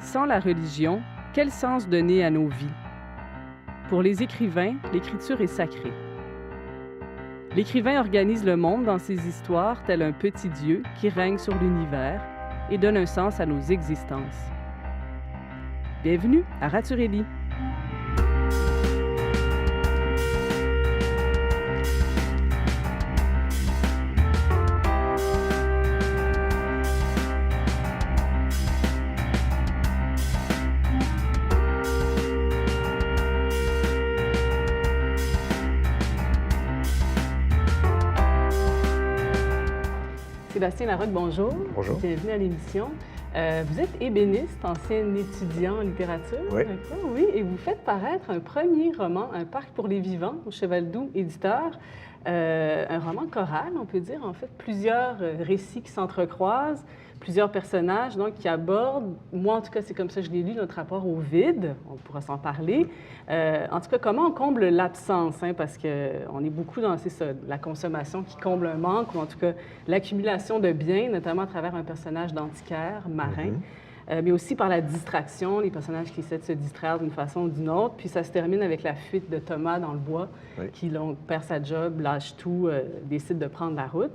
Sans la religion, quel sens donner à nos vies? Pour les écrivains, l'écriture est sacrée. L'écrivain organise le monde dans ses histoires tel un petit Dieu qui règne sur l'univers et donne un sens à nos existences. Bienvenue à Ratureli. Sébastien Larocque, bonjour. Bonjour. Bienvenue à l'émission. Vous êtes ébéniste, ancien étudiant en littérature. Oui. Oui, et vous faites paraître un premier roman, Un parc pour les vivants, au Cheval-Doux éditeur. Un roman choral, on peut dire, en fait, plusieurs récits qui s'entrecroisent, plusieurs personnages donc, qui abordent, moi en tout cas c'est comme ça que je l'ai lu, notre rapport au vide, on pourra s'en parler. En tout cas, comment on comble l'absence, hein, parce qu'on est beaucoup dans la consommation qui comble un manque, ou en tout cas l'accumulation de biens, notamment à travers un personnage d'antiquaire, marin. Mais aussi par la distraction, les personnages qui essaient de se distraire d'une façon ou d'une autre. Puis ça se termine avec la fuite de Thomas dans le bois, qui donc, perd sa job, lâche tout, décide de prendre la route.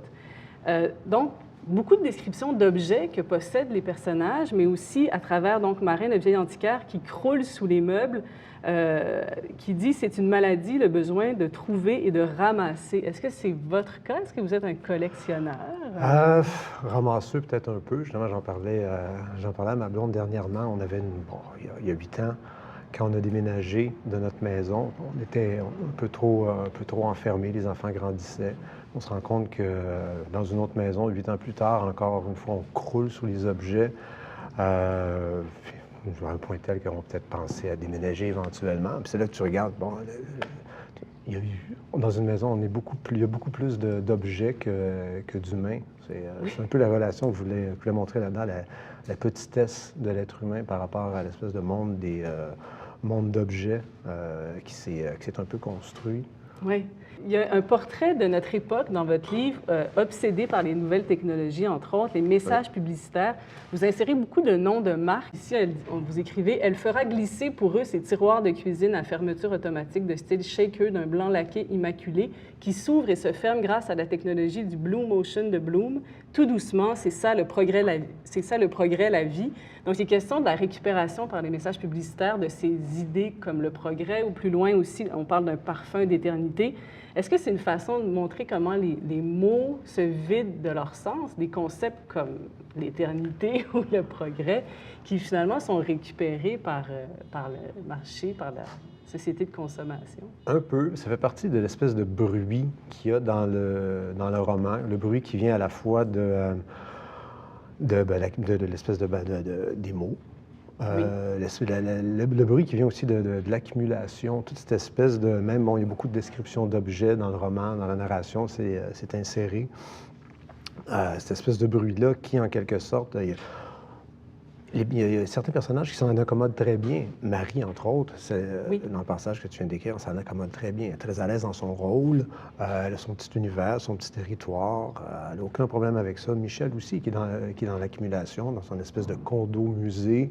Donc, beaucoup de descriptions d'objets que possèdent les personnages, mais aussi à travers donc Marin, le vieil antiquaire, qui croule sous les meubles, qui dit c'est une maladie, le besoin de trouver et de ramasser. Est-ce que c'est votre cas? Est-ce que vous êtes un collectionneur? Ramasseux peut-être un peu. Justement, j'en parlais à ma blonde dernièrement. On avait, il y a 8 ans, quand on a déménagé de notre maison, on était un peu trop enfermés, les enfants grandissaient. On se rend compte que dans une autre maison, 8 ans plus tard, encore une fois, on croule sous les objets. À un point tel qu'on va peut-être penser à déménager éventuellement. Puis c'est là que tu regardes, dans une maison, il y a beaucoup plus d'objets que d'humains. C'est un peu la relation que je voulais montrer là-dedans, la petitesse de l'être humain par rapport à l'espèce de monde monde d'objets qui s'est un peu construit. Oui. Il y a un portrait de notre époque dans votre livre, obsédé par les nouvelles technologies, entre autres, les messages publicitaires. Vous insérez beaucoup de noms de marques. Ici, vous écrivez « Elle fera glisser pour eux ces tiroirs de cuisine à fermeture automatique de style shaker d'un blanc laqué immaculé qui s'ouvre et se ferme grâce à la technologie du Blue Motion de Bloom. Tout doucement, c'est ça le progrès, la vie. » Donc, il est question de la récupération par les messages publicitaires de ces idées comme le progrès, ou plus loin aussi, on parle d'un parfum d'éternité. Est-ce que c'est une façon de montrer comment les mots se vident de leur sens, des concepts comme l'éternité ou le progrès, qui finalement sont récupérés par le marché, par la société de consommation? Un peu. Ça fait partie de l'espèce de bruit qu'il y a dans le roman, le bruit qui vient à la fois de l'espèce des mots. Le bruit qui vient aussi de l'accumulation, toute cette espèce de... Même, il y a beaucoup de descriptions d'objets dans le roman, dans la narration, c'est inséré. Cette espèce de bruit-là qui, en quelque sorte... Il y a certains personnages qui s'en accommodent très bien. Marie, entre autres, dans le passage que tu viens d'écrire, s'en accommode très bien. Elle est très à l'aise dans son rôle. Elle a son petit univers, son petit territoire. Elle n'a aucun problème avec ça. Michel aussi, qui est dans l'accumulation, dans son espèce de condo-musée.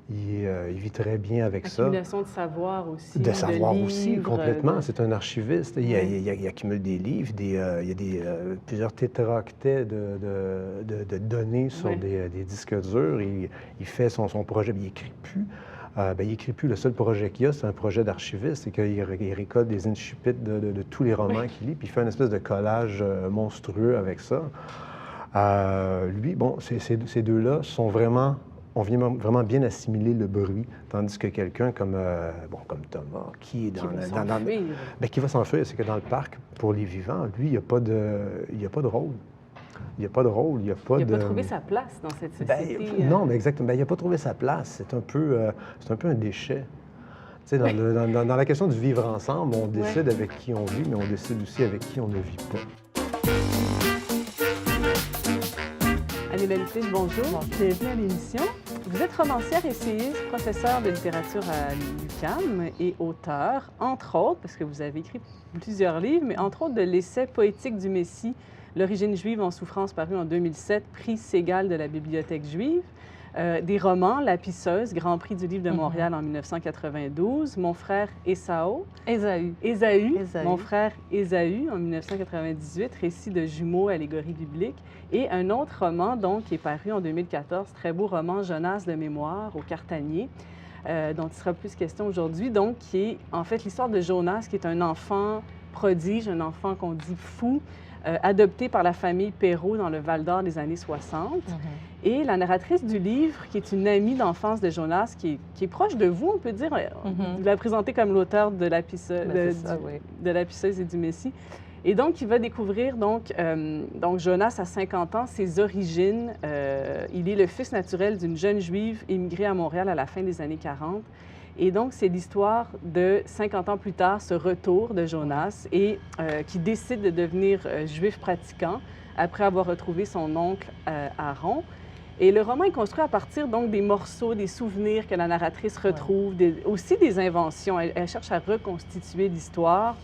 Il vit très bien avec ça. Accumulation de savoir aussi. De savoir livres, aussi, complètement. C'est un archiviste. Il accumule des livres, il y a plusieurs tétraoctets de données sur des disques durs. Il fait son projet, mais il n'écrit plus. Il n'écrit plus. Le seul projet qu'il y a, c'est un projet d'archiviste. C'est qu'il récolte des incipits de tous les romans qu'il lit, puis il fait une espèce de collage monstrueux avec ça. Lui, ces deux-là ont vraiment bien assimilé le bruit, tandis que quelqu'un comme Thomas, qui va s'enfuir, c'est que dans le parc, pour les vivants, lui, il n'y a pas de rôle. Il n'y a pas de rôle, il n'y a pas de... Il n'a pas trouvé sa place dans cette société. Non, mais exactement. Il n'a pas trouvé sa place. C'est un peu un déchet. Tu sais, dans la question du vivre ensemble, on décide avec qui on vit, mais on décide aussi avec qui on ne vit pas. Anne-Hélène Fiche, bonjour. Bienvenue à l'émission. Vous êtes romancière, essayiste, professeure de littérature à l'UQAM et auteur, entre autres, parce que vous avez écrit plusieurs livres, mais entre autres de l'essai poétique du Messie, L'origine juive en souffrance, paru en 2007, prix Ségal de la Bibliothèque juive. Des romans, La Pisseuse, Grand Prix du livre de Montréal en 1992, Mon frère Ésaü, Mon frère Ésaü en 1998, Récit de jumeaux, allégorie biblique, et un autre roman, donc, qui est paru en 2014, très beau roman, Jonas de mémoire, au Cartanier, dont il sera plus question aujourd'hui, donc, qui est en fait l'histoire de Jonas, qui est un enfant prodige, un enfant qu'on dit fou, adopté par la famille Perrault dans le Val-d'Or des années 60. Et la narratrice du livre, qui est une amie d'enfance de Jonas, qui est proche de vous, on peut dire, vous la présentez comme l'auteur de La Pisseuse, de La Pisseuse et du Messie. Et donc, il va découvrir, donc Jonas a 50 ans, ses origines. Il est le fils naturel d'une jeune juive émigrée à Montréal à la fin des années 40. Et donc, c'est l'histoire de 50 ans plus tard, ce retour de Jonas et qui décide de devenir juif pratiquant après avoir retrouvé son oncle Aaron. Et le roman est construit à partir donc des morceaux, des souvenirs que la narratrice retrouve, aussi des inventions. Elle cherche à reconstituer l'histoire.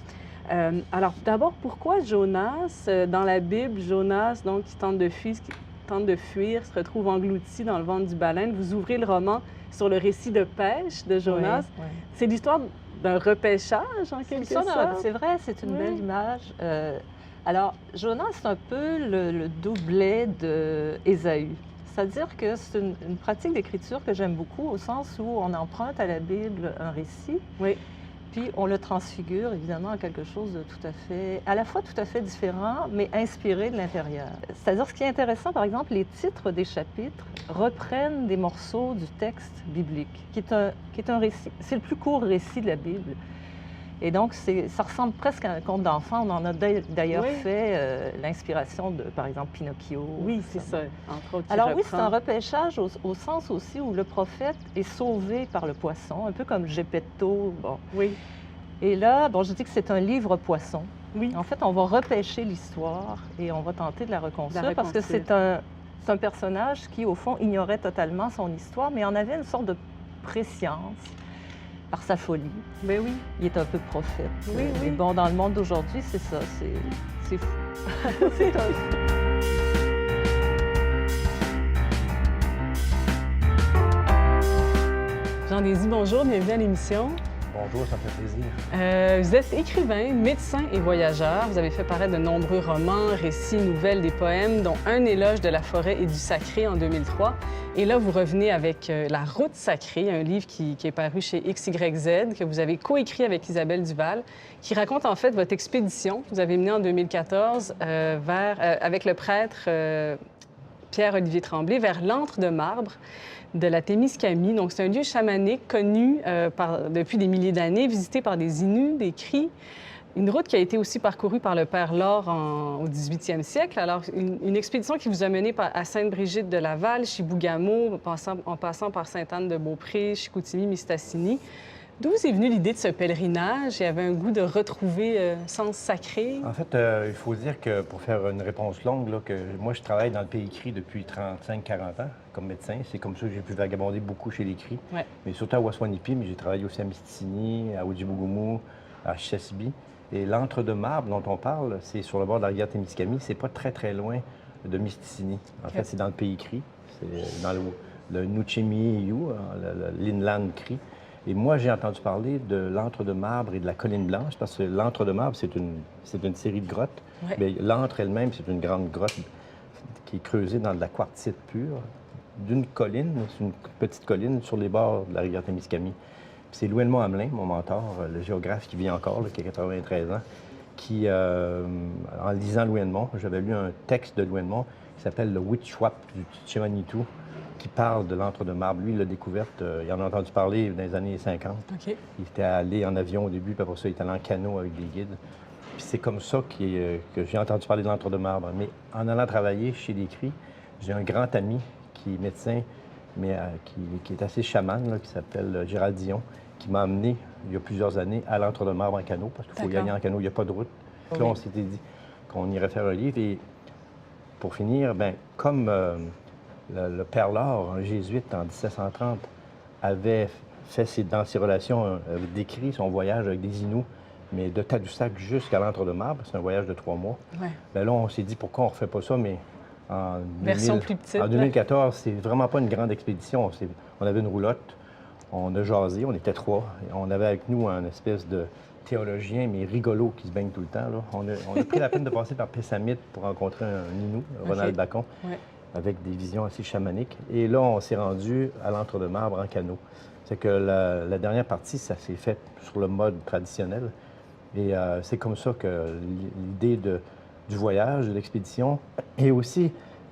Alors, d'abord, pourquoi Jonas? Dans la Bible, Jonas, donc, qui tente de fuir, se retrouve englouti dans le ventre du baleine. Vous ouvrez le roman sur le récit de pêche de Jonas. C'est l'histoire d'un repêchage, en quelque sorte. C'est vrai, c'est une belle image. Alors, Jonas, c'est un peu le doublet d'Ésaü. C'est-à-dire que c'est une pratique d'écriture que j'aime beaucoup, au sens où on emprunte à la Bible un récit, puis on le transfigure, évidemment, en quelque chose de tout à fait, à la fois tout à fait différent, mais inspiré de l'intérieur. C'est-à-dire, ce qui est intéressant, par exemple, les titres des chapitres reprennent des morceaux du texte biblique, qui est un récit. C'est le plus court récit de la Bible. Et donc, ça ressemble presque à un conte d'enfant. On en a d'ailleurs fait l'inspiration de, par exemple, Pinocchio. Oui, c'est ça, entre autres. Alors oui, c'est un repêchage au sens aussi où le prophète est sauvé par le poisson, un peu comme Geppetto. Bon. Oui. Et là, bon, je dis que c'est un livre poisson. Oui. En fait, on va repêcher l'histoire et on va tenter de la reconstruire parce que c'est un personnage qui, au fond, ignorait totalement son histoire, mais en avait une sorte de préscience par sa folie. Mais oui. Il est un peu prophète. Oui, Mais bon, dans le monde d'aujourd'hui, c'est ça, c'est fou. C'est un fou. Jean Désy, bonjour, bienvenue à l'émission. Bonjour, ça me fait plaisir. Vous êtes écrivain, médecin et voyageur. Vous avez fait paraître de nombreux romans, récits, nouvelles, des poèmes, dont Un éloge de la forêt et du sacré en 2003. Et là, vous revenez avec La route sacrée, un livre qui est paru chez XYZ, que vous avez coécrit avec Isabelle Duval, qui raconte en fait votre expédition que vous avez menée en 2014 avec le prêtre Pierre-Olivier Tremblay vers l'antre de marbre de la Témiscamie. Donc, c'est un lieu chamanique connu depuis des milliers d'années, visité par des Inuits, des Cris. Une route qui a été aussi parcourue par le Père Laure au 18e siècle. Alors, une expédition qui vous a mené à Sainte-Brigitte de Laval, Chibougamau, en passant par Sainte-Anne-de-Beaupré, Chicoutimi, Mistassini. D'où vous est venue l'idée de ce pèlerinage? Il y avait un goût de retrouver sens sacré? En fait, il faut dire que, pour faire une réponse longue, là, que moi, je travaille dans le Pays Cri depuis 35-40 ans comme médecin. C'est comme ça que j'ai pu vagabonder beaucoup chez les Cris, mais surtout à Waswanipi, mais j'ai travaillé aussi à Mistassini, à Ojibougoumou, à Chisasibi. Et l'antre de marbre dont on parle, c'est sur le bord de la rivière Témiscamie. C'est pas très, très loin de Mistassini. En fait, c'est dans le Pays Cri. C'est dans le Nuchemi-You, l'inland Cri. Et moi, j'ai entendu parler de l'antre de marbre et de la colline blanche, parce que l'antre de marbre, c'est une série de grottes. Mais l'antre elle-même, c'est une grande grotte qui est creusée dans de la quartzite pure, d'une colline, c'est une petite colline sur les bords de la rivière Témiscamie. C'est Louis-Edmond Hamelin, mon mentor, le géographe qui vit encore, là, qui a 93 ans, qui, en lisant Louis-Edmond, j'avais lu un texte de Louis-Edmond qui s'appelle « Le Witchwap du Tchemanitou », qui parle de l'antre de marbre. Lui, il l'a découverte, il en a entendu parler dans les années 50. Il était allé en avion au début, puis après ça, il est allé en canot avec des guides. Puis c'est comme ça que j'ai entendu parler de l'antre de marbre. Mais en allant travailler chez les Cris, j'ai un grand ami qui est médecin, mais qui est assez chaman, là, qui s'appelle Gérald Dion, qui m'a amené, il y a plusieurs années, à l'antre de marbre en canot, parce qu'il faut y aller en canot, il n'y a pas de route. Puis là, on s'était dit qu'on irait faire un livre. Et pour finir, bien, comme le Père Laure, un jésuite en 1730, avait fait dans ses relations, décrit son voyage avec des Inuits, mais de Tadoussac jusqu'à l'antre de marbre, c'est un voyage de 3 mois. Bien là, on s'est dit pourquoi on ne refait pas ça, mais en Version plus petite. En 2014, c'est vraiment pas une grande expédition. On avait une roulotte, on a jasé, on était 3. On avait avec nous un espèce de théologien, mais rigolo, qui se baigne tout le temps. Là. On a pris la peine de passer par Pessamit pour rencontrer un Inou, Ronald Bacon, avec des visions assez chamaniques. Et là, on s'est rendu à l'Entre-deux-Marbres en canot. C'est que la dernière partie, ça s'est fait sur le mode traditionnel. Et c'est comme ça que l'idée du voyage, de l'expédition, et aussi,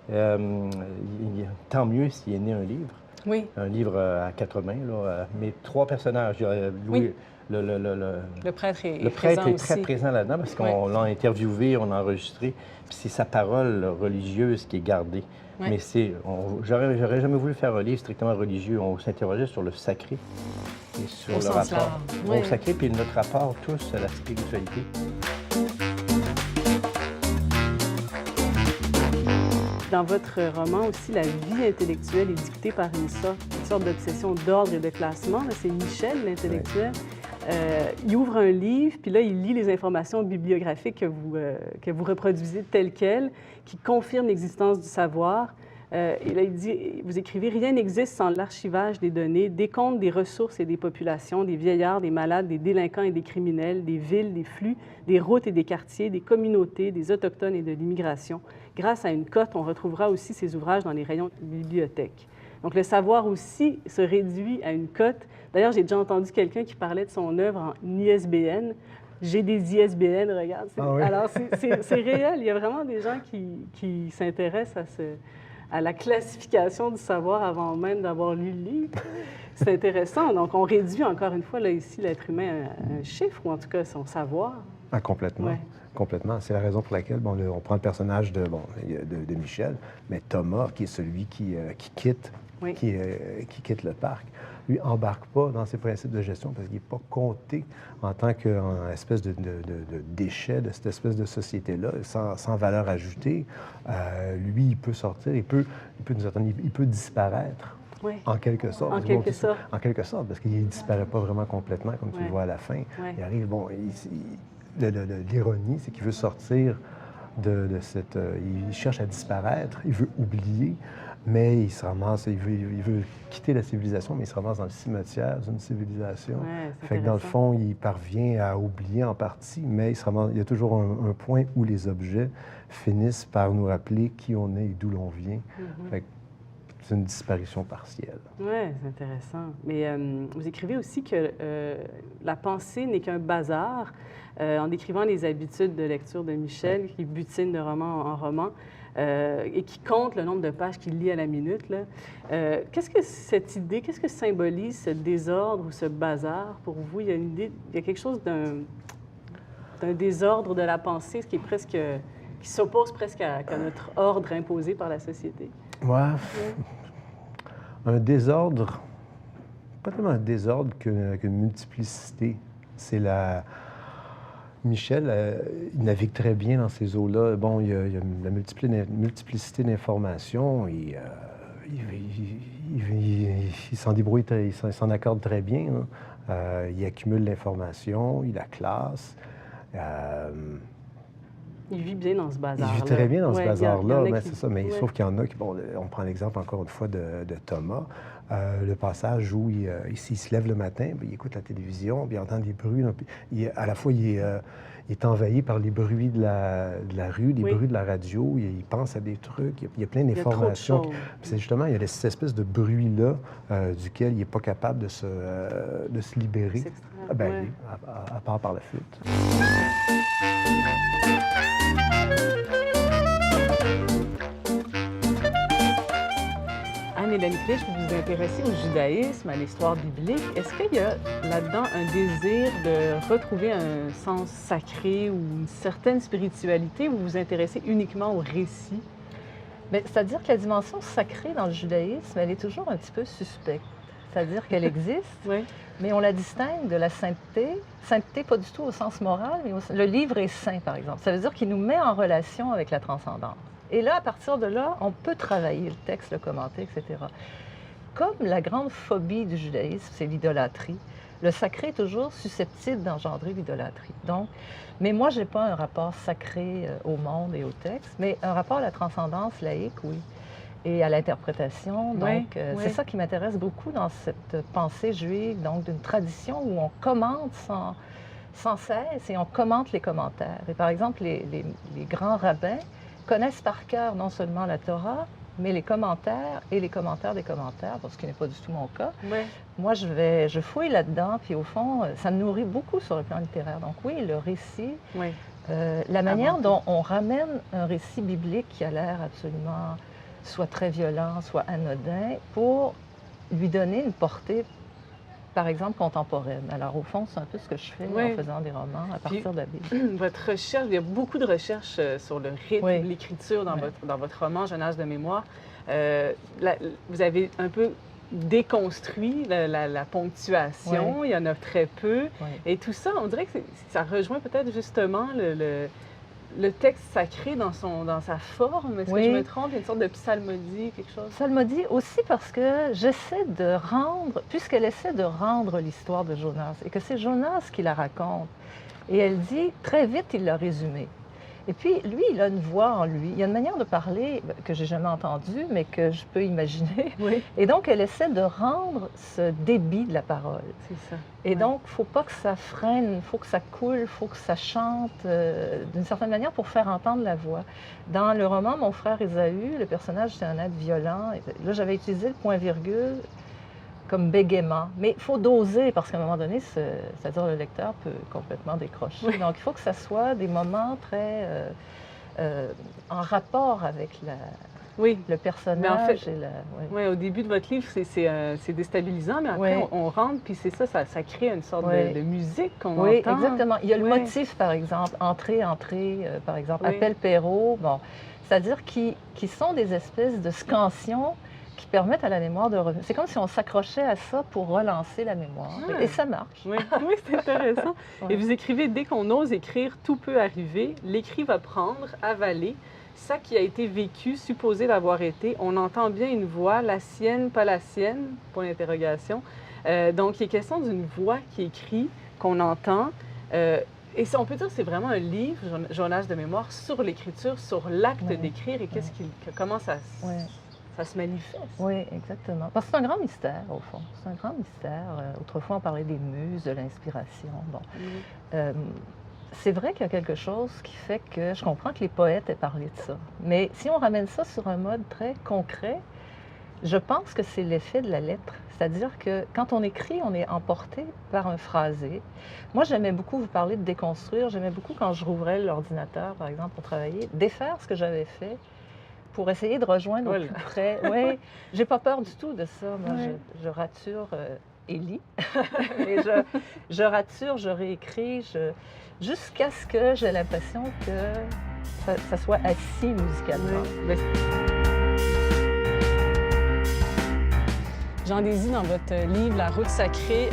tant mieux s'il est né un livre. Oui. Un livre à 4 mains, là, mais 3 personnages. Louis, le prêtre est très présent là-dedans parce qu'on l'a interviewé, on l'a enregistré. Puis c'est sa parole religieuse qui est gardée. Oui. Mais j'aurais jamais voulu faire un livre strictement religieux. On s'interrogeait sur le sacré et sur le rapport au sacré, puis notre rapport tous à la spiritualité. Dans votre roman aussi, la vie intellectuelle est dictée par une sorte d'obsession d'ordre et de classement. C'est Michel, l'intellectuel. Il ouvre un livre, puis là, il lit les informations bibliographiques que vous reproduisez telles quelles, qui confirment l'existence du savoir. Et là, il dit, vous écrivez, « Rien n'existe sans l'archivage des données, décompte des ressources et des populations, des vieillards, des malades, des délinquants et des criminels, des villes, des flux, des routes et des quartiers, des communautés, des autochtones et de l'immigration. Grâce à une cote, on retrouvera aussi ces ouvrages dans les rayons de bibliothèque. » Donc, le savoir aussi se réduit à une cote. D'ailleurs, j'ai déjà entendu quelqu'un qui parlait de son œuvre en ISBN. J'ai des ISBN, regarde. Ah oui? Alors, c'est réel. Il y a vraiment des gens qui s'intéressent à la classification du savoir avant même d'avoir lu le livre. C'est intéressant. Donc, on réduit encore une fois, là, ici, l'être humain à un chiffre, ou en tout cas son savoir. Ah, complètement. Ouais. Complètement. C'est la raison pour laquelle on prend le personnage de Michel, mais Thomas, qui est celui qui quitte, qui quitte le parc, lui, embarque pas dans ses principes de gestion parce qu'il n'est pas compté en tant qu'espèce de déchet de cette espèce de société-là, sans valeur ajoutée. Lui, il peut sortir, il peut disparaître. Oui. En quelque sorte. En quelque sorte. En quelque sorte, parce qu'il ne disparaît pas vraiment complètement, comme tu le vois à la fin. Il arrive, l'ironie, c'est qu'il veut sortir de cette... il cherche à disparaître, il veut oublier, mais il se ramasse, il veut quitter la civilisation, mais il se ramasse dans le cimetière d'une civilisation. Fait que dans le fond, il parvient à oublier en partie, mais il y a toujours un point où les objets finissent par nous rappeler qui on est et d'où l'on vient. Fait que c'est une disparition partielle. Oui, c'est intéressant. Mais vous écrivez aussi que la pensée n'est qu'un bazar, en décrivant les habitudes de lecture de Michel, qui butine de roman en roman, et qui compte le nombre de pages qu'il lit à la minute. Qu'est-ce que cette idée, qu'est-ce que symbolise ce désordre ou ce bazar pour vous? Il y a quelque chose d'un désordre de la pensée, qui s'oppose presque à notre ordre imposé par la société. Ouais. Un désordre, pas tellement un désordre qu'une multiplicité. C'est Michel, il navigue très bien dans ces eaux-là. Bon, il y a la multiplicité d'informations. Il s'en débrouille, il s'en accorde très bien. Il accumule l'information, il la classe. Il vit bien dans ce bazar-là. Il vit très bien dans ce bazar-là, mais c'est ça. Mais sauf qu'il y en a qui... Bon, on prend l'exemple, encore une fois, de Thomas. Le passage où il se lève le matin, il écoute la télévision, puis il entend des bruits. À la fois, il est envahi par les bruits de la rue, les bruits de la radio. Il pense à des trucs. Il y a plein d'informations. C'est justement, il y a cette espèce de bruit-là duquel il n'est pas capable de se libérer. À part par la flûte. Mélanie Clich, vous vous intéressez au judaïsme, à l'histoire biblique. Est-ce qu'il y a là-dedans un désir de retrouver un sens sacré ou une certaine spiritualité, ou vous vous intéressez uniquement au récit? C'est-à-dire que la dimension sacrée dans le judaïsme, elle est toujours un petit peu suspecte. C'est-à-dire qu'elle existe, mais on la distingue de la sainteté. Sainteté, pas du tout au sens moral, mais le livre est saint, par exemple. Ça veut dire qu'il nous met en relation avec la transcendance. Et là, à partir de là, on peut travailler le texte, le commenter, etc. Comme la grande phobie du judaïsme, c'est l'idolâtrie, le sacré est toujours susceptible d'engendrer l'idolâtrie. Donc, mais moi, je n'ai pas un rapport sacré au monde et au texte, mais un rapport à la transcendance laïque, oui, et à l'interprétation. Donc, c'est ça qui m'intéresse beaucoup dans cette pensée juive, donc d'une tradition où on commente sans cesse et on commente les commentaires. Et par exemple, les grands rabbins connaissent par cœur non seulement la Torah, mais les commentaires et les commentaires des commentaires, ce qui n'est pas du tout mon cas. Moi, je fouille là-dedans, puis au fond, ça me nourrit beaucoup sur le plan littéraire. Donc oui, le récit, la manière dont on ramène un récit biblique qui a l'air absolument soit très violent, soit anodin, pour lui donner une portée, par exemple, contemporaine. Alors, au fond, c'est un peu ce que je fais en faisant des romans à partir de la Bible. Votre recherche, il y a beaucoup de recherches sur le rythme, l'écriture dans votre roman, Jeunesse de mémoire. Vous avez un peu déconstruit la ponctuation, il y en a très peu. Et tout ça, on dirait que ça rejoint peut-être justement le texte sacré dans sa forme. Est-ce que je me trompe? Il y a une sorte de psalmodie, quelque chose? Psalmodie aussi parce que j'essaie de rendre, puisqu'elle essaie de rendre l'histoire de Jonas, et que c'est Jonas qui la raconte. Et elle dit, très vite, il l'a résumé. Et puis, lui, il a une voix en lui. Il y a une manière de parler que j'ai jamais entendue, mais que je peux imaginer. Et donc, elle essaie de rendre ce débit de la parole. C'est ça. Et donc, il ne faut pas que ça freine, il faut que ça coule, il faut que ça chante d'une certaine manière pour faire entendre la voix. Dans le roman Mon frère Ésaü, le personnage, c'est un être violent. Et là, j'avais utilisé le point-virgule comme bégaiement. Mais il faut doser parce qu'à un moment donné, c'est-à-dire le lecteur peut complètement décrocher. Donc, il faut que ça soit des moments très en rapport avec le personnage. Mais en fait, au début de votre livre, c'est déstabilisant, mais après, on rentre, puis c'est ça crée une sorte de musique qu'on entend. Oui, exactement. Il y a le motif, par exemple, entrée, par exemple, appel Perrault, c'est-à-dire qui sont des espèces de scansions qui permettent à la mémoire de revenir. C'est comme si on s'accrochait à ça pour relancer la mémoire. Et ça marche. Oui, c'est intéressant. Et vous écrivez, dès qu'on ose écrire, tout peut arriver. L'écrit va prendre, avaler. Ça qui a été vécu, supposé l'avoir été. On entend bien une voix, la sienne, pas la sienne, point d'interrogation. Donc, il est question d'une voix qui écrit, qu'on entend. Et on peut dire que c'est vraiment un livre, Jonas de mémoire, sur l'écriture, sur l'acte d'écrire et comment ça se manifeste. Oui, exactement. Parce que c'est un grand mystère, au fond. C'est un grand mystère. Autrefois, on parlait des muses, de l'inspiration. C'est vrai qu'il y a quelque chose qui fait que je comprends que les poètes aient parlé de ça. Mais si on ramène ça sur un mode très concret, je pense que c'est l'effet de la lettre. C'est-à-dire que quand on écrit, on est emporté par un phrasé. Moi, j'aimais beaucoup vous parler de déconstruire. J'aimais beaucoup quand je rouvrais l'ordinateur, par exemple, pour travailler, défaire ce que j'avais fait pour essayer de rejoindre au plus près. Oui, j'ai pas peur du tout de ça. Moi, je rature Élie. Et je rature, je réécris, jusqu'à ce que j'ai l'impression que ça soit assis musicalement. Jean Désy, dans votre livre « La route sacrée »,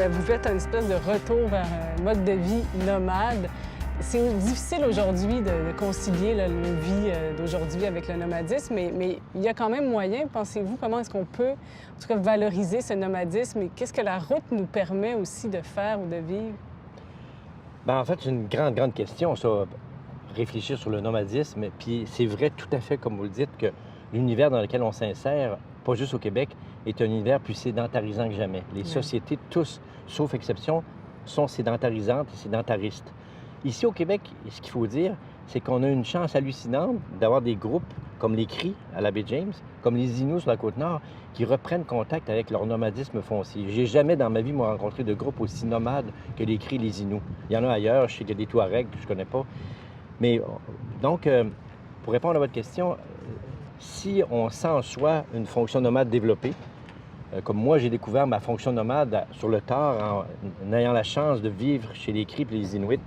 vous faites une espèce de retour vers un mode de vie nomade. C'est difficile aujourd'hui de concilier nos vies d'aujourd'hui avec le nomadisme, mais il y a quand même moyen, pensez-vous, comment est-ce qu'on peut, en tout cas, valoriser ce nomadisme et qu'est-ce que la route nous permet aussi de faire ou de vivre? En fait, c'est une grande question, ça, réfléchir sur le nomadisme. Puis c'est vrai tout à fait, comme vous le dites, que l'univers dans lequel on s'insère, pas juste au Québec, est un univers plus sédentarisant que jamais. Les sociétés, tous, sauf exception, sont sédentarisantes et sédentaristes. Ici, au Québec, ce qu'il faut dire, c'est qu'on a une chance hallucinante d'avoir des groupes comme les Cris à la baie James, comme les Inuits sur la Côte-Nord, qui reprennent contact avec leur nomadisme foncier. J'ai jamais dans ma vie, moi, rencontré de groupe aussi nomade que les Cris, les Inuits. Il y en a ailleurs, je sais qu'il y a des Touaregs que je connais pas. Mais donc, pour répondre à votre question, si on sent en soi une fonction nomade développée, comme moi, j'ai découvert ma fonction nomade sur le tard en ayant la chance de vivre chez les Cris et les Inuits,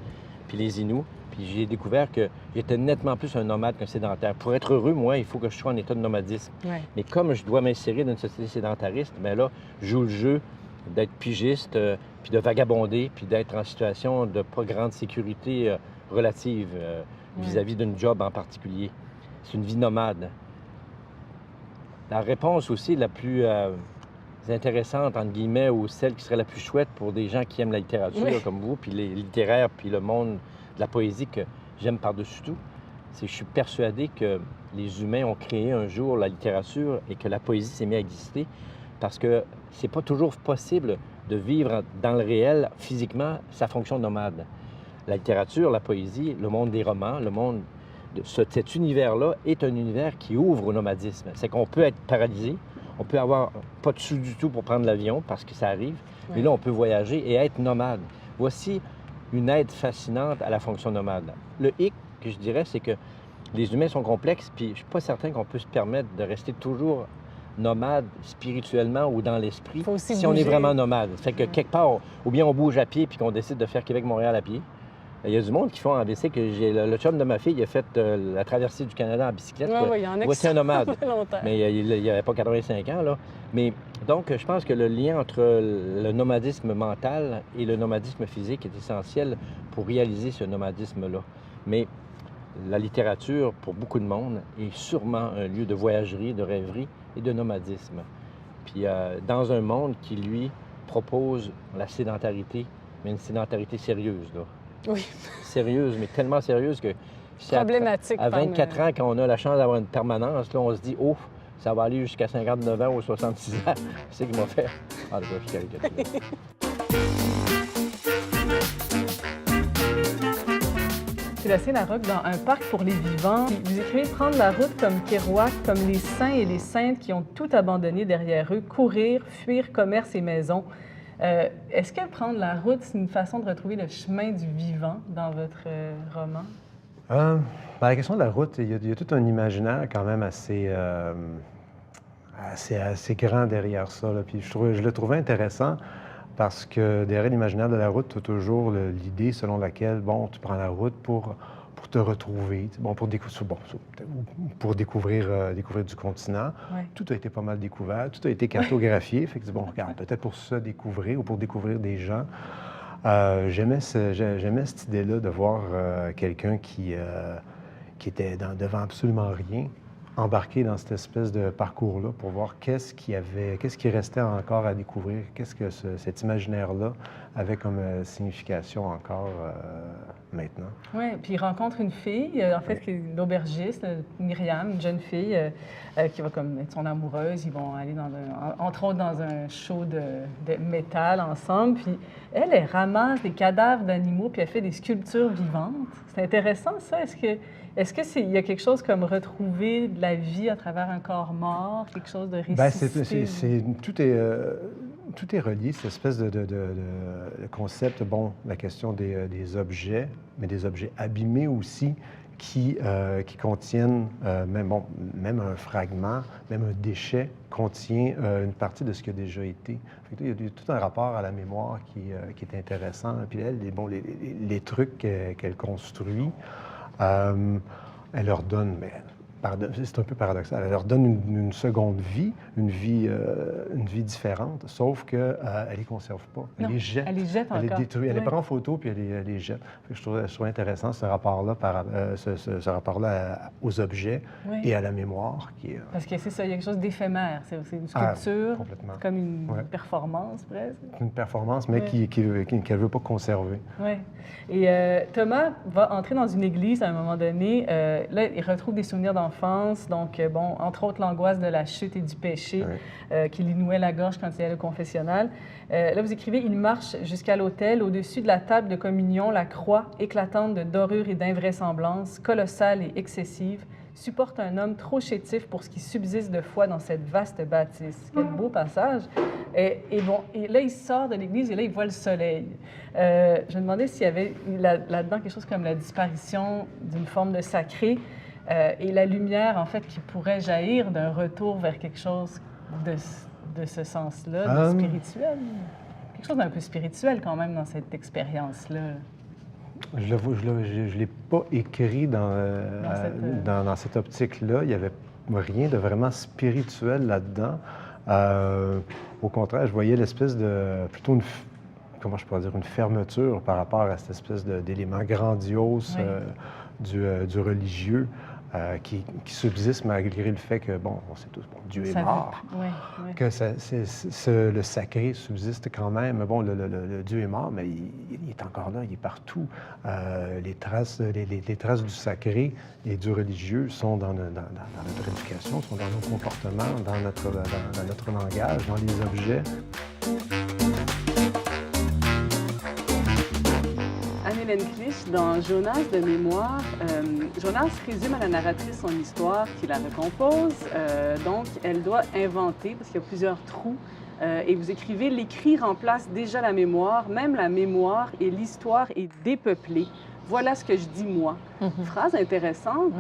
puis les Inuits, puis j'ai découvert que j'étais nettement plus un nomade qu'un sédentaire. Pour être heureux, moi, il faut que je sois en état de nomadisme. Mais comme je dois m'insérer dans une société sédentariste, bien là, je joue le jeu d'être pigiste, puis de vagabonder, puis d'être en situation de pas grande sécurité relative vis-à-vis d'une job en particulier. C'est une vie nomade. La réponse aussi la plus intéressantes, entre guillemets, ou celle qui serait la plus chouette pour des gens qui aiment la littérature comme vous, puis les littéraires, puis le monde de la poésie que j'aime par-dessus tout, c'est que je suis persuadé que les humains ont créé un jour la littérature et que la poésie s'est mise à exister parce que c'est pas toujours possible de vivre dans le réel physiquement sa fonction nomade. La littérature, la poésie, le monde des romans, le monde de cet univers-là est un univers qui ouvre au nomadisme. C'est qu'on peut être paralysé, on peut avoir pas de sous du tout pour prendre l'avion parce que ça arrive, mais là, on peut voyager et être nomade. Voici une aide fascinante à la fonction nomade. Le hic que je dirais, c'est que les humains sont complexes, puis je suis pas certain qu'on peut se permettre de rester toujours nomade spirituellement ou dans l'esprit si on est vraiment nomade. Fait que quelque part, ou bien on bouge à pied puis qu'on décide de faire Québec-Montréal à pied. Il y a du monde qui font en bicycle. Le chum de ma fille, il a fait la traversée du Canada en bicyclette. Oui, il y en a voici un nomade. longtemps. Mais il n'y avait pas 85 ans, là. Mais donc, je pense que le lien entre le nomadisme mental et le nomadisme physique est essentiel pour réaliser ce nomadisme-là. Mais la littérature, pour beaucoup de monde, est sûrement un lieu de voyagerie, de rêverie et de nomadisme. Puis dans un monde qui, lui, propose la sédentarité, mais une sédentarité sérieuse, là. Oui. Sérieuse, mais tellement sérieuse que... Problématique. À 24 ans, quand on a la chance d'avoir une permanence, là, on se dit, oh, ça va aller jusqu'à 59 ans ou 66 ans. C'est ce qu'il m'a fait. Ah, là, je suis caricature. Sébastien Larocque, dans Un parc pour les vivants, vous écrivez « Prendre la route comme Kerouac, comme les saints et les saintes qui ont tout abandonné derrière eux, courir, fuir commerce et maison ». Est-ce que prendre la route, c'est une façon de retrouver le chemin du vivant dans votre roman? La question de la route, il y a tout un imaginaire quand même assez grand derrière ça. Là. Puis je le trouvais intéressant parce que derrière l'imaginaire de la route, tu as toujours l'idée selon laquelle, bon, tu prends la route pour te retrouver, bon, pour découvrir du continent. Ouais. Tout a été pas mal découvert, tout a été cartographié. Fait que bon, regarde, peut-être pour se découvrir ou pour découvrir des gens. J'aimais cette idée-là de voir quelqu'un qui était devant absolument rien, embarqué dans cette espèce de parcours-là pour voir qu'est-ce qui restait encore à découvrir, qu'est-ce que cet imaginaire-là avait comme signification encore maintenant. Oui, puis il rencontre une fille, en fait, qui est l'aubergiste, Myriam, une jeune fille qui va comme être son amoureuse. Ils vont aller entre autres dans un show de métal ensemble. Puis elle ramasse des cadavres d'animaux puis elle fait des sculptures vivantes. C'est intéressant, ça. Est-ce qu'il y a quelque chose comme retrouver de la vie à travers un corps mort, quelque chose de ressuscité? Tout est relié, cette espèce de concept, bon, la question des objets, mais des objets abîmés aussi, qui contiennent, même un fragment, même un déchet, contient une partie de ce qui a déjà été. Il y a tout un rapport à la mémoire qui est intéressant. Puis elle, les trucs qu'elle construit, elle leur donne, mais c'est un peu paradoxal, elle leur donne une seconde vie, une vie différente, sauf qu'elle ne les conserve pas. Elle les jette. Elle les jette encore. Elle les détruit. Elle les prend en photo, puis elle les jette. Je trouve intéressant ce rapport-là ce rapport-là aux objets et à la mémoire. Parce que c'est ça, il y a quelque chose d'éphémère. C'est une sculpture, comme une performance presque. Une performance, mais qu'elle ne veut pas conserver. Oui. Et Thomas va entrer dans une église à un moment donné. Là, il retrouve des souvenirs d'enfance. Donc, bon, entre autres, l'angoisse de la chute et du péché qui lui nouait la gorge quand il allait au confessionnal. Là, vous écrivez, il marche jusqu'à l'autel. Au-dessus de la table de communion, la croix éclatante de dorure et d'invraisemblance, colossale et excessive, supporte un homme trop chétif pour ce qui subsiste de foi dans cette vaste bâtisse. Quel beau passage. Et là, il sort de l'église et là, il voit le soleil. Je me demandais s'il y avait là-dedans quelque chose comme la disparition d'une forme de sacré et la lumière, en fait, qui pourrait jaillir d'un retour vers quelque chose de ce sens-là, de spirituel. Quelque chose d'un peu spirituel quand même dans cette expérience-là. Je ne l'ai pas écrit dans cette optique-là. Il n'y avait rien de vraiment spirituel là-dedans. Au contraire, je voyais l'espèce de... plutôt une fermeture par rapport à cette espèce d'élément grandiose du religieux. qui subsiste malgré le fait que, bon, on sait tous, bon, Dieu est mort, que le sacré subsiste quand même. Bon, le Dieu est mort, mais il est encore là, il est partout. Les traces du sacré et du religieux sont dans notre éducation, sont dans nos comportements, dans notre langage, dans les objets. Anne-Hélène Clich, dans Jonas de mémoire, Jonas résume à la narratrice son histoire qui la recompose. Donc, elle doit inventer, parce qu'il y a plusieurs trous, et vous écrivez « L'écrit remplace déjà la mémoire, même la mémoire et l'histoire est dépeuplée. Voilà ce que je dis moi. Phrase intéressante.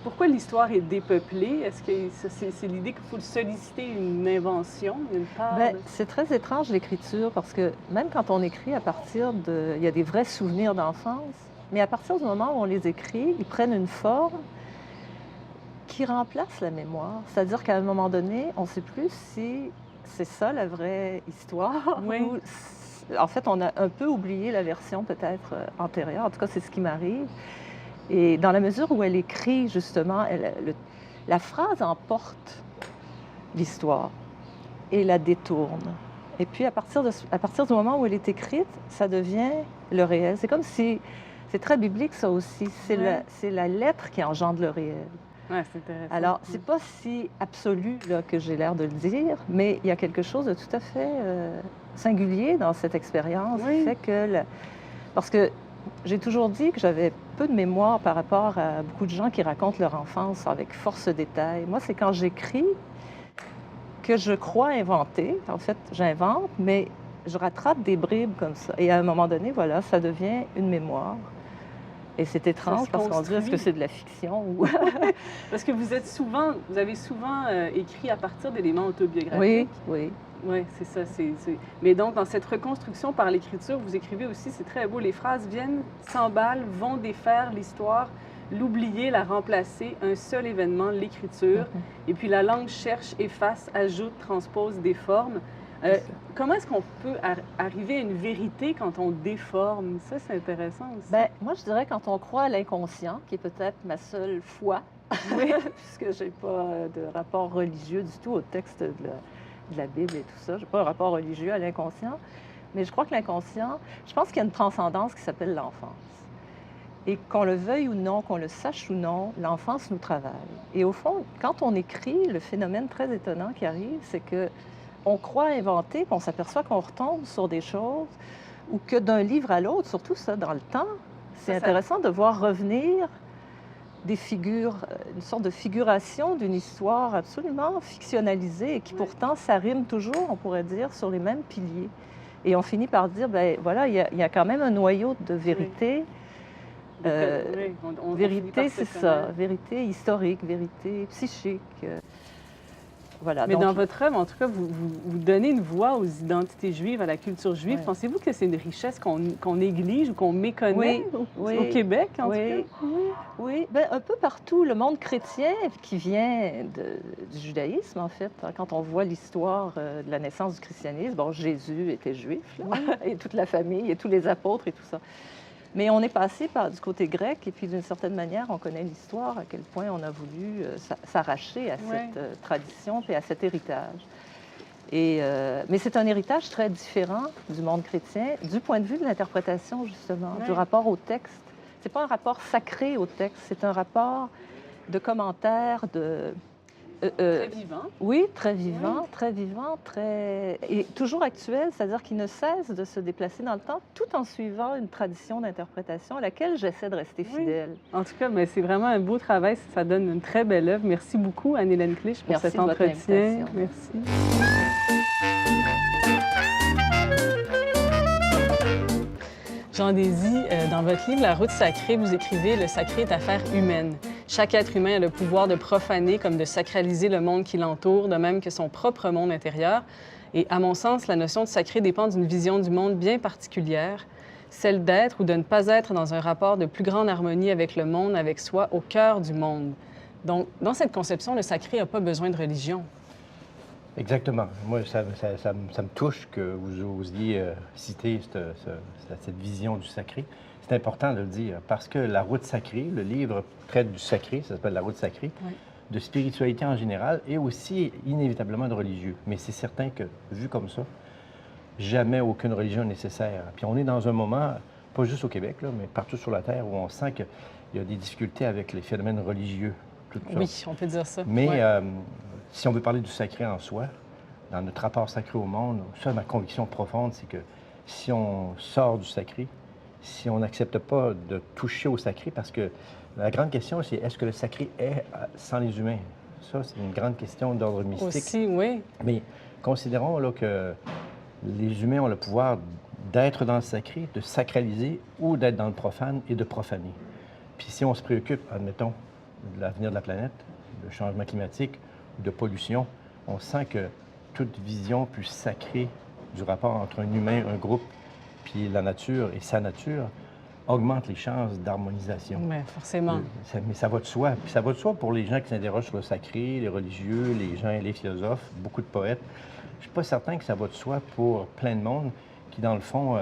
Pourquoi l'histoire est dépeuplée? Est-ce que c'est l'idée qu'il faut solliciter une invention, une part? C'est très étrange l'écriture parce que même quand on écrit à partir de... Il y a des vrais souvenirs d'enfance, mais à partir du moment où on les écrit, ils prennent une forme qui remplace la mémoire. C'est-à-dire qu'à un moment donné, on ne sait plus si c'est ça la vraie histoire ou... En fait, on a un peu oublié la version peut-être antérieure. En tout cas, c'est ce qui m'arrive. Et dans la mesure où elle écrit, justement, la phrase emporte l'histoire et la détourne. Et puis, à partir du moment où elle est écrite, ça devient le réel. C'est comme si... C'est très biblique, ça aussi. C'est la lettre qui engendre le réel. Oui, c'est intéressant. Alors, c'est pas si absolu là, que j'ai l'air de le dire, mais il y a quelque chose de tout à fait singulier dans cette expérience. Qui fait que parce que j'ai toujours dit que j'avais peu de mémoire par rapport à beaucoup de gens qui racontent leur enfance avec force détail. Moi, c'est quand j'écris que je crois inventer. En fait, j'invente, mais je rattrape des bribes comme ça. Et à un moment donné, voilà, ça devient une mémoire. Et c'est étrange parce qu'on dit, est-ce que c'est de la fiction ou... Parce que vous avez souvent écrit à partir d'éléments autobiographiques. Oui. Oui, c'est ça. Mais donc, dans cette reconstruction par l'écriture, vous écrivez aussi, c'est très beau, les phrases viennent, s'emballent, vont défaire l'histoire, l'oublier, la remplacer, un seul événement, l'écriture. Et puis la langue cherche, efface, ajoute, transpose, déforme. Comment est-ce qu'on peut arriver à une vérité quand on déforme? Ça, c'est intéressant aussi. Moi, je dirais quand on croit à l'inconscient, qui est peut-être ma seule foi, puisque je n'ai pas de rapport religieux du tout au texte de la Bible et tout ça. Je n'ai pas un rapport religieux à l'inconscient, mais je crois que l'inconscient, je pense qu'il y a une transcendance qui s'appelle l'enfance. Et qu'on le veuille ou non, qu'on le sache ou non, l'enfance nous travaille. Et au fond, quand on écrit, le phénomène très étonnant qui arrive, c'est que on croit inventer, puis on s'aperçoit qu'on retombe sur des choses, ou que d'un livre à l'autre, surtout ça, dans le temps, c'est intéressant de voir revenir des figures, une sorte de figuration d'une histoire absolument fictionnalisée et qui pourtant s'arrime toujours, on pourrait dire, sur les mêmes piliers. Et on finit par dire, voilà, il y a quand même un noyau de vérité. Vérité, c'est ça, vérité historique, vérité psychique. Voilà, mais donc, dans votre œuvre, en tout cas, vous donnez une voix aux identités juives, à la culture juive. Pensez-vous que c'est une richesse qu'on néglige ou qu'on méconnaît au Québec, en tout cas? Oui. Un peu partout. Le monde chrétien qui vient du judaïsme, en fait, quand on voit l'histoire de la naissance du christianisme, bon, Jésus était juif, là, et toute la famille, et tous les apôtres et tout ça. Mais on est passé du côté grec, et puis d'une certaine manière, on connaît l'histoire, à quel point on a voulu s'arracher à cette tradition et à cet héritage. Mais c'est un héritage très différent du monde chrétien, du point de vue de l'interprétation, justement, du rapport au texte. C'est pas un rapport sacré au texte, c'est un rapport de commentaires, très vivant. Oui, très vivant, et toujours actuel, c'est-à-dire qu'il ne cesse de se déplacer dans le temps tout en suivant une tradition d'interprétation à laquelle j'essaie de rester fidèle. En tout cas, c'est vraiment un beau travail, ça donne une très belle œuvre. Merci beaucoup, Anne-Hélène Clich, pour cet entretien. Merci. Jean Désy, dans votre livre « La route sacrée », vous écrivez « Le sacré est affaire humaine. Chaque être humain a le pouvoir de profaner comme de sacraliser le monde qui l'entoure, de même que son propre monde intérieur. Et à mon sens, la notion de sacré dépend d'une vision du monde bien particulière, celle d'être ou de ne pas être dans un rapport de plus grande harmonie avec le monde, avec soi, au cœur du monde. » Donc, dans cette conception, le sacré n'a pas besoin de religion. Exactement. Moi, ça me touche que vous osiez citer cette vision du sacré. C'est important de le dire parce que la route sacrée, le livre traite du sacré, ça s'appelle la route sacrée, Oui. de spiritualité en général et aussi inévitablement de religieux. Mais c'est certain que, vu comme ça, jamais aucune religion est nécessaire. Puis on est dans un moment, pas juste au Québec, là, mais partout sur la Terre, où on sent qu'il y a des difficultés avec les phénomènes religieux. Tout ça. Oui, on peut dire ça. Mais Ouais. si on veut parler du sacré en soi, dans notre rapport sacré au monde, ça, ma conviction profonde, c'est que si on sort du sacré, si on n'accepte pas de toucher au sacré, parce que la grande question, c'est est-ce que le sacré est sans les humains? Ça, c'est une grande question d'ordre mystique. Aussi, oui. Mais considérons là, que les humains ont le pouvoir d'être dans le sacré, de sacraliser ou d'être dans le profane et de profaner. Puis si on se préoccupe, admettons, de l'avenir de la planète, de changement climatique ou de pollution, on sent que toute vision plus sacrée du rapport entre un humain, un groupe, puis la nature et sa nature augmente les chances d'harmonisation. Mais forcément. Mais ça va de soi. Puis ça va de soi pour les gens qui s'interrogent sur le sacré, les religieux, les gens et les philosophes, beaucoup de poètes. Je ne suis pas certain que ça va de soi pour plein de monde qui, dans le fond,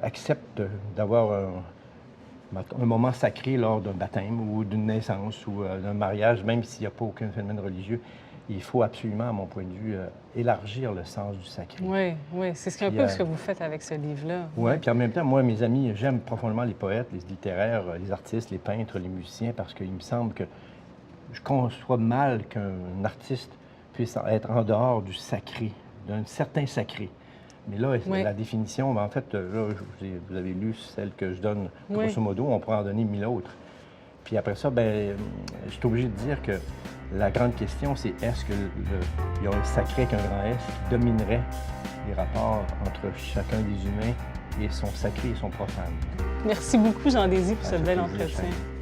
accepte d'avoir un moment sacré lors d'un baptême ou d'une naissance ou d'un mariage, même s'il n'y a pas aucun phénomène religieux. Il faut absolument, à mon point de vue, élargir le sens du sacré. Oui, oui. C'est un peu ce que vous faites avec ce livre-là. Oui, puis en même temps, moi, mes amis, j'aime profondément les poètes, les littéraires, les artistes, les peintres, les musiciens, parce qu'il me semble que je conçois mal qu'un artiste puisse être en dehors du sacré, d'un certain sacré. Mais là, oui. La définition, ben, en fait, là, vous avez lu celle que je donne, grosso modo, on pourrait en donner 1000 autres. Puis après ça, ben, je suis obligé de dire que la grande question, c'est est-ce qu'il y a un sacré avec un grand S qui dominerait les rapports entre chacun des humains et son sacré et son profane? Merci beaucoup, Jean Désy, pour ce bel plaisir, entretien. Chaîne.